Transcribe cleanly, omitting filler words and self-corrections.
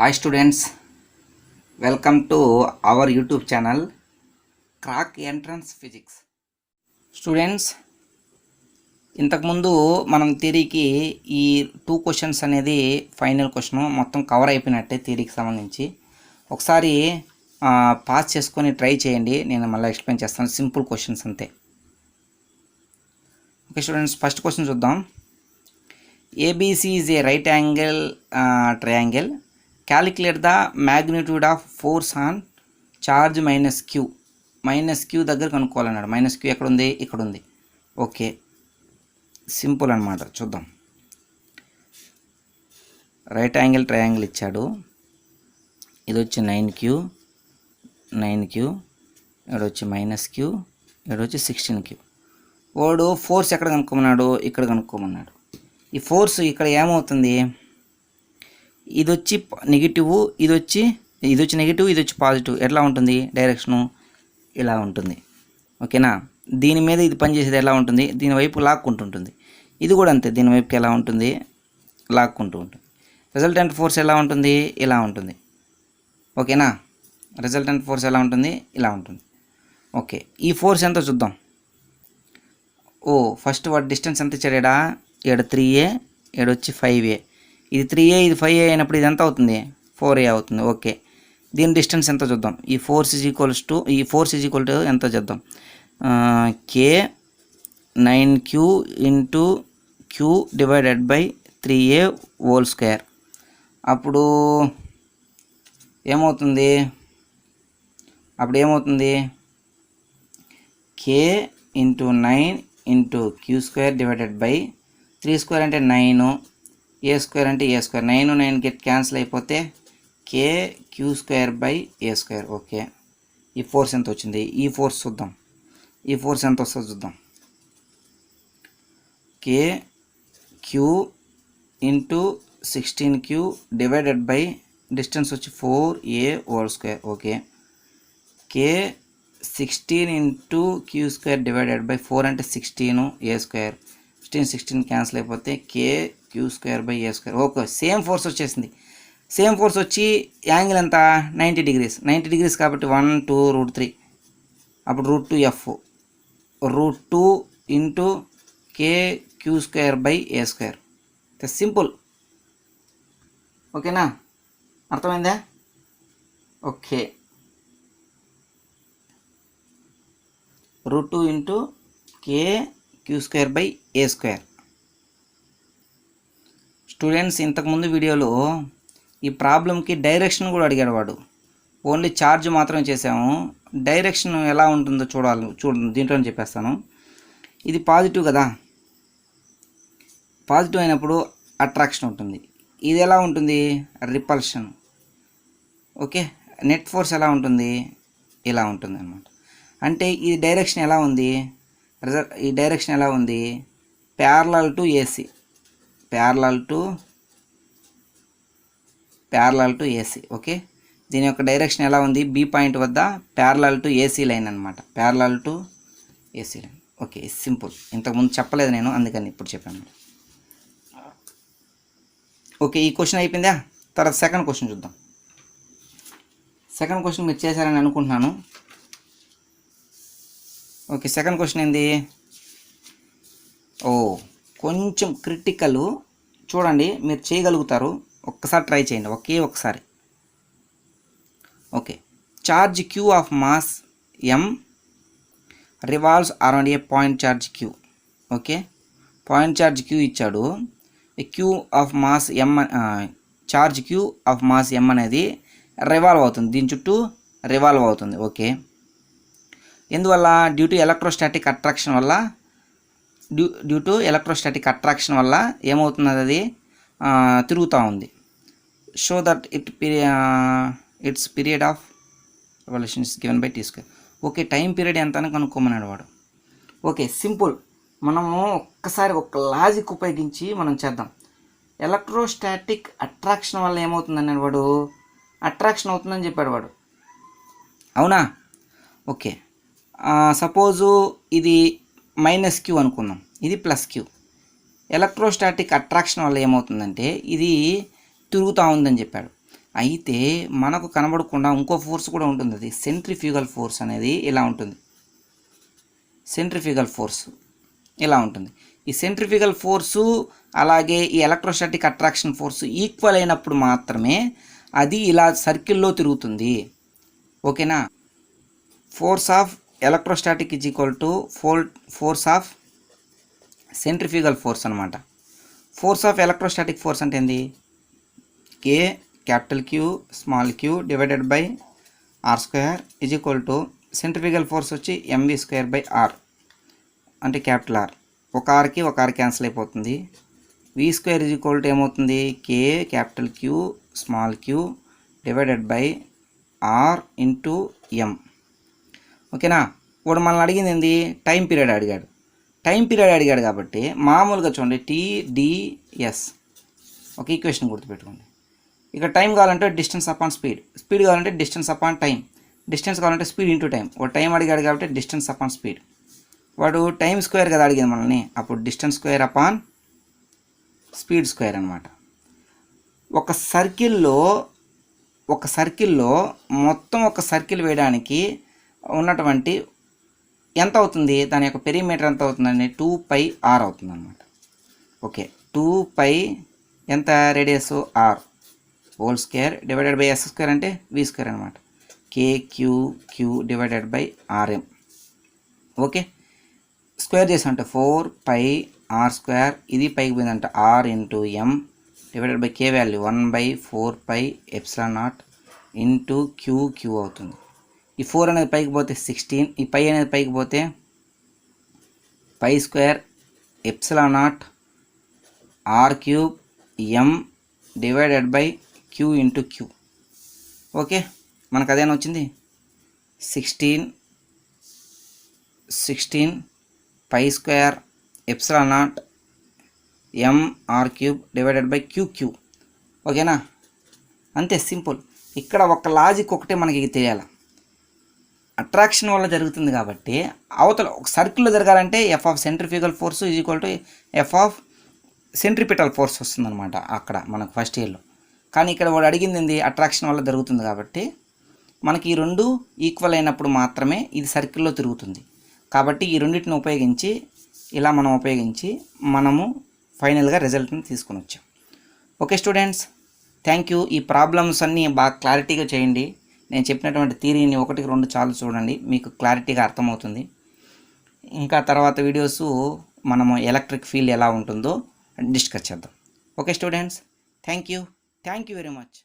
Hi students, welcome to our YouTube channel Crack Entrance Physics. Students, ఇంతకుముందు మనం థియరీకి ఈ 2 questions అనేది ఫైనల్ క్వశ్చన్ మొత్తం కవర్ అయిపోయినట్టే థియరీకి సంబంధించి. ఒకసారి పాస్ చేసుకొని ట్రై చేయండి, నేను మళ్ళీ ఎక్స్ప్లెయిన్ చేస్తాను. సింపుల్ క్వశ్చన్స్ అంతే. ఓకే స్టూడెంట్స్, ఫస్ట్ క్వశ్చన్ చూద్దాం. ABC is a right angle triangle. Calculate the magnitude of force on charge minus Q. Minus Q దగ్గర కనుక్కోవాలన్నాడు. మైనస్ క్యూ ఎక్కడ ఉంది? ఇక్కడ ఉంది. ఓకే, సింపుల్ అనమాట. చూద్దాం. రైట్ యాంగిల్ ట్రయాంగిల్ ఇచ్చాడు. ఇది వచ్చి 9Q, ఇక్కడ వచ్చి మైనస్ క్యూ, ఇక్కడ వచ్చి 16Q. వాడు ఫోర్స్ ఎక్కడ కనుక్కోమన్నాడు? ఇక్కడ కనుక్కోమన్నాడు. ఈ ఫోర్స్ ఇక్కడ ఏమవుతుంది? ఇది వచ్చి నెగిటివ్, ఇది వచ్చి నెగిటివ్, ఇది వచ్చి పాజిటివ్. ఎట్లా ఉంటుంది? డైరెక్షను ఇలా ఉంటుంది. ఓకేనా? దీని మీద ఇది పనిచేసేది ఎలా ఉంటుంది? దీని వైపు లాక్కుంటుంటుంది. ఇది కూడా అంతే, దీని వైపుకి ఎలా ఉంటుంది? లాక్కుంటూ ఉంటుంది. రిజల్టెంట్ ఫోర్స్ ఎలా ఉంటుంది? ఇలా ఉంటుంది. ఓకేనా? రిజల్టెంట్ ఫోర్స్ ఎలా ఉంటుంది? ఇలా ఉంటుంది. ఓకే, ఈ ఫోర్స్ ఎంతో చూద్దాం. ఫస్ట్ వాటి డిస్టెన్స్ ఎంత ఇచ్చాడా? ఇక్కడ 3A, ఇక్కడ వచ్చి 5A. ఇది 3A, ఇది 5A అయినప్పుడు ఇది ఎంత అవుతుంది? 4A అవుతుంది. ఓకే, దీని డిస్టెన్స్ ఎంత చూద్దాం. ఈ ఫోర్స్ ఈజ్ ఈక్వల్ టు ఎంత చేద్దాం? K 9Q into Q divided by 3A whole square. అప్పుడు ఏమవుతుంది? K into 9 into Q square divided by 3 square అంటే 9, A స్క్వేర్ అంటే A స్క్వేర్. 9 9 గెట్ క్యాన్సిల్ అయిపోతే KQ square by A square. Okay, ఈ force ఎంత వచ్చింది? ఈ ఫోర్స్ చూద్దాం. ఈ ఫోర్స్ ఎంత వస్తుందో చూద్దాం. KQ into 16Q divided by distance వచ్చి 4A whole square. Okay, K16 into Q square divided by 4 అంటే 16 A స్క్వేర్. 16 క్యాన్సిల్ అయిపోతే KQ square by A square. Okay, same force వచ్చేసింది. సేమ్ ఫోర్స్ వచ్చి యాంగిల్ ఎంత? 90 degrees. 90 degrees కాబట్టి 1 2 √3, అప్పుడు √2F, √2 into KQ square by A square. Simple. ఓకేనా? అర్థమైందా? Okay, √2 into KQ square by A square. Students, ఇంతకుముందు వీడియోలో ఈ ప్రాబ్లంకి డైరెక్షన్ కూడా అడిగాడు వాడు. ఓన్లీ ఛార్జ్ మాత్రమే చేసాము. డైరెక్షన్ ఎలా ఉంటుందో చూడండి, దీంట్లోనే చెప్పేస్తాను. ఇది పాజిటివ్ కదా, పాజిటివ్ అయినప్పుడు అట్రాక్షన్ ఉంటుంది. ఇది ఎలా ఉంటుంది? రిపల్షన్. ఓకే, నెట్ ఫోర్స్ ఎలా ఉంటుంది? ఇలా ఉంటుంది అన్నమాట. అంటే ఈ డైరెక్షన్ ఎలా ఉంది? Parallel to AC. Parallel to AC. Okay, దీని యొక్క డైరెక్షన్ ఎలా ఉంది? B పాయింట్ వద్ద ప్యారలల్ టు AC లైన్ అనమాట. Parallel to AC line. Okay, simple. ఇంతకుముందు చెప్పలేదు నేను, అందుకని ఇప్పుడు చెప్పాను. ఓకే, ఈ క్వశ్చన్ అయిపోయిందా? తర్వాత సెకండ్ క్వశ్చన్ చూద్దాం. సెకండ్ క్వశ్చన్ మీరు చేశారని అనుకుంటున్నాను. ఓకే, సెకండ్ క్వశ్చన్ ఏంది? కొంచెం క్రిటికల్. చూడండి, మీరు చేయగలుగుతారు. ఒక్కసారి ట్రై చేయండి, ఒకసారి. Okay, charge Q of mass M revolves around a point charge Q. Okay, point charge Q ఇచ్చాడు. Q of mass M, charge Q of mass M అనేది రివాల్వ్ అవుతుంది, దీని చుట్టూ రివాల్వ్ అవుతుంది. ఓకే, ఎందువల్ల? డ్యూ టు ఎలక్ట్రోస్టాటిక్ అట్రాక్షన్ వల్ల ఏమవుతుంది? అది తిరుగుతూ ఉంది. Show that it's period of revolution is given by T square. Okay, time period ఎంత అని కనుక్కోమన్నాడు వాడు. Okay, simple. మనము ఒక్కసారి ఒక లాజిక్ ఉపయోగించి మనం చేద్దాం. ఎలక్ట్రోస్టాటిక్ అట్రాక్షన్ వల్ల ఏమవుతుందన్నాడు వాడు? అట్రాక్షన్ అవుతుందని చెప్పాడు వాడు. అవునా? ఓకే, సపోజు ఇది -Q అనుకుందాం, ఇది +Q. ఎలక్ట్రోస్టాటిక్ అట్రాక్షన్ వల్ల ఏమవుతుందంటే ఇది తిరుగుతూ ఉందని చెప్పాడు. అయితే మనకు కనబడకుండా ఇంకో ఫోర్స్ కూడా ఉంటుంది, అది సెంట్రిఫ్యూగల్ ఫోర్స్ అనేది ఇలా ఉంటుంది. సెంట్రిఫ్యూగల్ ఫోర్స్ ఇలా ఉంటుంది. ఈ సెంట్రిఫ్యూగల్ ఫోర్సు అలాగే ఈ ఎలక్ట్రోస్టాటిక్ అట్రాక్షన్ ఫోర్సు ఈక్వల్ అయినప్పుడు మాత్రమే అది ఇలా సర్కిల్లో తిరుగుతుంది. ఓకేనా? Force of electrostatic is equal to force of centrifugal force అనమాట. ఫోర్స్ ఆఫ్ ఎలక్ట్రోస్టాటిక్ ఫోర్స్ అంటే ఏంది? K capital Q small Q divided by R square is equal to centrifugal force వచ్చి ఎంవి స్క్వేర్ బై ఆర్ అంటే capital R. ఒక ఆర్కి ఒక R cancel అయిపోతుంది. V square is equal to ఏమవుతుంది? K capital Q small Q divided by R into M. ఓకేనా? ఇప్పుడు మనల్ని అడిగింది ఏంది? టైం పీరియడ్ అడిగాడు. టైం పీరియడ్ అడిగాడు కాబట్టి మామూలుగా చూడండి టీడీఎస్ ఒక ఈక్వేషన్ గుర్తుపెట్టుకోండి. ఇక టైం కావాలంటే డిస్టెన్స్ అపాన్ స్పీడ్, స్పీడ్ కావాలంటే డిస్టెన్స్ అపాన్ టైం, డిస్టెన్స్ కావాలంటే స్పీడ్ ఇంటూ టైం. వాడు టైం అడిగాడు కాబట్టి డిస్టెన్స్ అపాన్ స్పీడ్. వాడు టైం స్క్వేర్ కదా అడిగింది మనల్ని, అప్పుడు distance square upon speed square అనమాట. ఒక సర్కిల్లో మొత్తం ఒక సర్కిల్ వేయడానికి ఉన్నటువంటి ఎంత అవుతుంది, దాని యొక్క పెరిమీటర్ ఎంత అవుతుందండి? 2πr అవుతుంది అనమాట. ఓకే, 2π ఎంత radius? R whole square divided by S square అంటే వి స్క్వేర్ అనమాట. KQ divided by RM. Okay, square చేసామంటే 4πr స్క్వేర్, ఇది పైకి పోయిందంటే R into M divided by K value 1/4πε0 into Q అవుతుంది. ఈ 4 అనేది పైకి పోతే 16, ఈ పై అనేది పైకి పోతే π square ε0 r³ m divided by Q into Q. Okay, మనకు అదేనా వచ్చింది? 16 π square ε0 m r³ divided by Q. ఓకేనా? అంతే, సింపుల్. ఇక్కడ ఒక లాజిక్ ఒకటే మనకి తెలియాలి. అట్రాక్షన్ వల్ల జరుగుతుంది కాబట్టి అవతల ఒక సర్కిల్లో జరగాలంటే F of centrifugal force is equal to F of centripetal force వస్తుందన్నమాట అక్కడ మనకు ఫస్ట్ ఇయర్లో. కానీ ఇక్కడ వాడు అడిగింది ఏంది? అట్రాక్షన్ వల్ల జరుగుతుంది కాబట్టి మనకి ఈ రెండు ఈక్వల్ అయినప్పుడు మాత్రమే ఇది సర్కిల్లో తిరుగుతుంది. కాబట్టి ఈ రెండింటిని ఉపయోగించి మనము ఫైనల్గా రిజల్ట్ని తీసుకొని వచ్చాం. Okay students, thank you. ఈ ప్రాబ్లమ్స్ అన్నీ బాగా క్లారిటీగా చేయండి. నేను చెప్పినటువంటి థియరీని 1-2 సార్లు చూడండి, మీకు క్లారిటీగా అర్థమవుతుంది. ఇంకా తర్వాత వీడియోస్ మనము ఎలక్ట్రిక్ ఫీల్డ్ ఎలా ఉంటుందో డిస్కస్ చేద్దాం. Okay students, thank you very much.